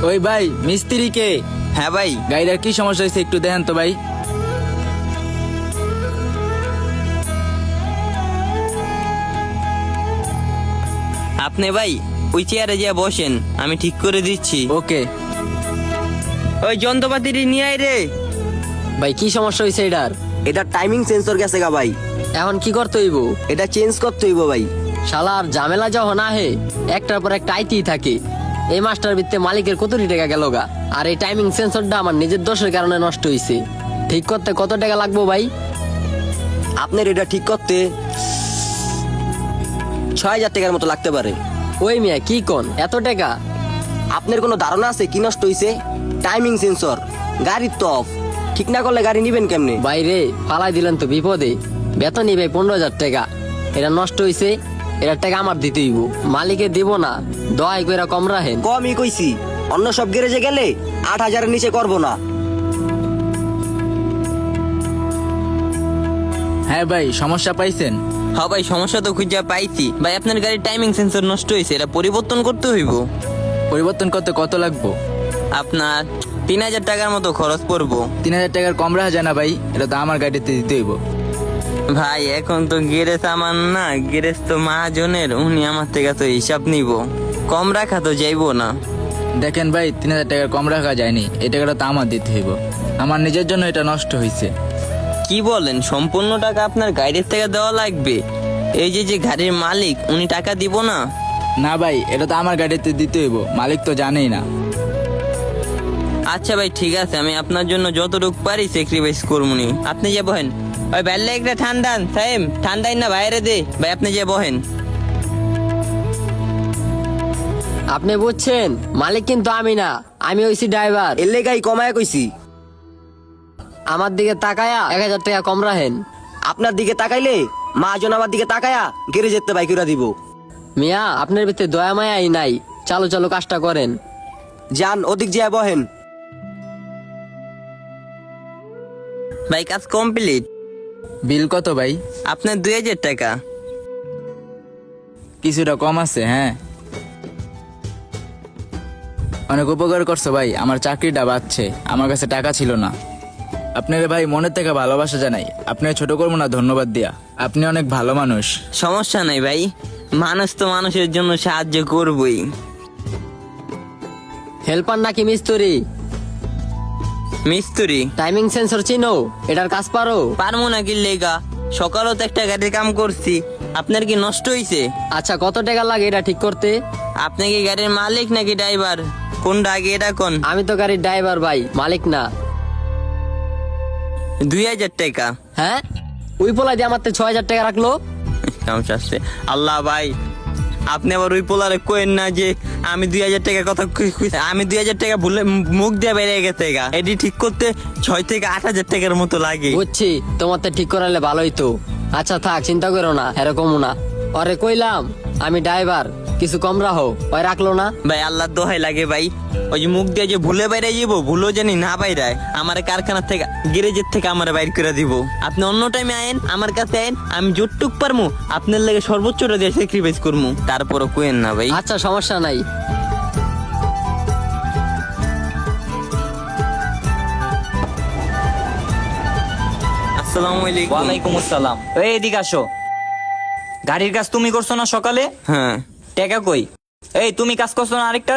ওই ভাই মিস্ত্রি কে? হ্যাঁ ভাই। গাড়িটার কি সমস্যা হয়েছে একটু দেখেন তো ভাই। আপনি ভাই ওই চেয়ারে যা বসেন, আমি ঠিক করে দিচ্ছি। ওকে ওই যন্ত্রপাতিটি নিয়ে আয় রে। ভাই কি সমস্যা হয়েছে এটার? এটা টাইমিং সেন্সর গেছে গা ভাই, এখন কি করতে হইব? এটা চেঞ্জ করতে হইব ভাই। শালার ঝামেলা যখন আহে একটার পর একটা আইতেই থাকে। এই মাস্টার ভিত্তে মালিকের কত টাকা গেল গা, আর এই টাইমিং সেন্সরটা আমার নিজের দোষের কারণে নষ্ট হয়েছে। ঠিক করতে কত টাকা লাগবো ভাই? আপনার এটা ঠিক করতে 6,000 টাকার মতো লাগতে পারে। ওই মিয়া কি কোন এত টাকা? আপনার কোনো ধারণা আছে কি নষ্ট হইছে? টাইমিং সেন্সর গাড়ির তো অফ, ঠিক না করলে গাড়ি নিবেন কেমনে? বাইরে ফালাই দিলেন তো বিপদে। বেতনই ভাই 15,000 টাকা, এটা নষ্ট হয়েছে, এটার টাকা আমার দিতে হইব। মালিকে দিব না, দয়া করে কম রাখেন। কমই কইছি, অন্য সব গ্যারেজে গেলে 8,000-এর নিচে করবো না। হ্যাঁ ভাই, সমস্যা পাইছেন? হ্যাঁ ভাই, সমস্যা তো খুঁজে পাইছি ভাই। আপনার গাড়ির টাইমিং সেন্সর নষ্ট হয়েছে, এটা পরিবর্তন করতে হইব। পরিবর্তন করতে কত লাগবো? আপনার 3,000 টাকার মতো খরচ পড়বো। 3,000 টাকার কম রাখা যায় না ভাই, এটা তো আমার গাড়িতে দিতে হইব। ভাই এখন তো গ্যারেজ আমার না, গ্যারেজ তো মহাজনের, উনি আমার থেকে তো হিসাব নিব, কম রাখা তো যাইবো না। দেখেন ভাই, 3,000 টাকার কম রাখা যায়নি, এই টাকাটা তো আমার দিতে হইব। আমার নিজের জন্য এটা নষ্ট হয়েছে। কি বলেন, সম্পূর্ণ টাকা আপনার গাড়ির থেকে দেওয়া লাগবে? এই যে যে গাড়ির মালিক, উনি টাকা দিব না? না ভাই, এটা তো আমার গাড়িতে দিতে হইব, মালিক তো জানেই না। আচ্ছা ভাই ঠিক আছে, আমি আপনার জন্য যতটুকু পারি স্যাক্রিফাইস করবনি। আপনি যে বহেন। ওই বেললে একটা ঠান্ডান সাহেব, ঠান্ডাই না বাইরে দে ভাই, আপনি যে বহেন। আপনি বুঝছেন, মালিক কিন্তু আমি না, আমি হইছি ড্রাইভার। এর লেগাই কমায় কইছি। আমার দিকে তাকায়া 1,000 টাকা কম রাখেন। আপনার দিকে তাকাইলে মহাজন আমার দিকে তাকায়া গ্যারেজের তে বাইক দিব। মিয়া আপনার ভিতরে দয়া মায়াই নাই, চালু চালু কাজটা করেন। যান ওদিক যে বহেন। ভাই কাজ কমপ্লিট। বিল কত ভাই? আপনার 2,000 টাকা। কিছুটা কম আছে। হ্যাঁ, অনেক উপকার করছো ভাই, আমার চাকরিটা বাঁচছে, আমার কাছে টাকা ছিল না। আপনার ভাই মনের থেকে ভালোবাসা জানাই, আপনার ছোট করবো না ধন্যবাদ দিয়া, আপনি অনেক ভালো মানুষ। সমস্যা নাই ভাই, মানুষ তো মানুষের জন্য সাহায্য করবই। হেল্পার নাকি মিস্ত্রি? মিস্ত্রি। টাইমিং সেন্সর চিনো? এটার কাজ পারো? পারবো না কি লেগা, সকালও তো একটা গাড়ির কাম করছি। আপনার কি নষ্ট হয়েছে? আচ্ছা কত টাকা লাগে এটা ঠিক করতে? আপনি কি গাড়ির মালিক নাকি ড্রাইভার, কোনটা আগে এটা কোন? আমি তো গাড়ির ড্রাইভার ভাই, মালিক না। 2,000 টাকা। হ্যাঁ, ওই পোলা দিয়ে আমার 6,000 টাকা রাখলো। সমস্যা আছে। আল্লাহ ভাই, আপনি আবার ওই পোলারে কোয়েন না যে আমি 2,000 টাকার কথা আমি 2,000 টাকা ভুলে মুখ দিয়ে বেরিয়ে গেছে গা। এটি ঠিক করতে 6 থেকে 8,000 টাকার মতো লাগে। বুঝছি, তোমার তো ঠিক করালে ভালোই তো। আচ্ছা থাক, চিন্তা করো না, এরকম না। ওরে কইলাম আমি ড্রাইভার, কিছু কম রাখো, ওই রাখলো না। ভাই আল্লাহ দোহাই লাগে ভাই, ওই যে মুখ দিয়ে যে ভুলে বাইরে যাবো, ভুলো জানি না বাইরায়, আমার কারখানা থেকে গ্যারেজের থেকে আমার বাইর করে দিব। আপনি অন্য টাইমে আয়েন, আমার কাছে আয়েন, আমি যতটুক পারমু আপনার লাগে সর্বোচ্চটা দিয়ে স্যাক্রিফাইস করমু, তারপরও কোয়েন না ভাই। আচ্ছা সমস্যা নাই। আসসালামু আলাইকুম। ওয়ালাইকুম আসসালাম। এই এদিকে আসো। গাড়ির কাজ তুমি করছো না সকালে? হ্যাঁ। টাকা কই? এই তুমি কাজ করছো না আরেকটার?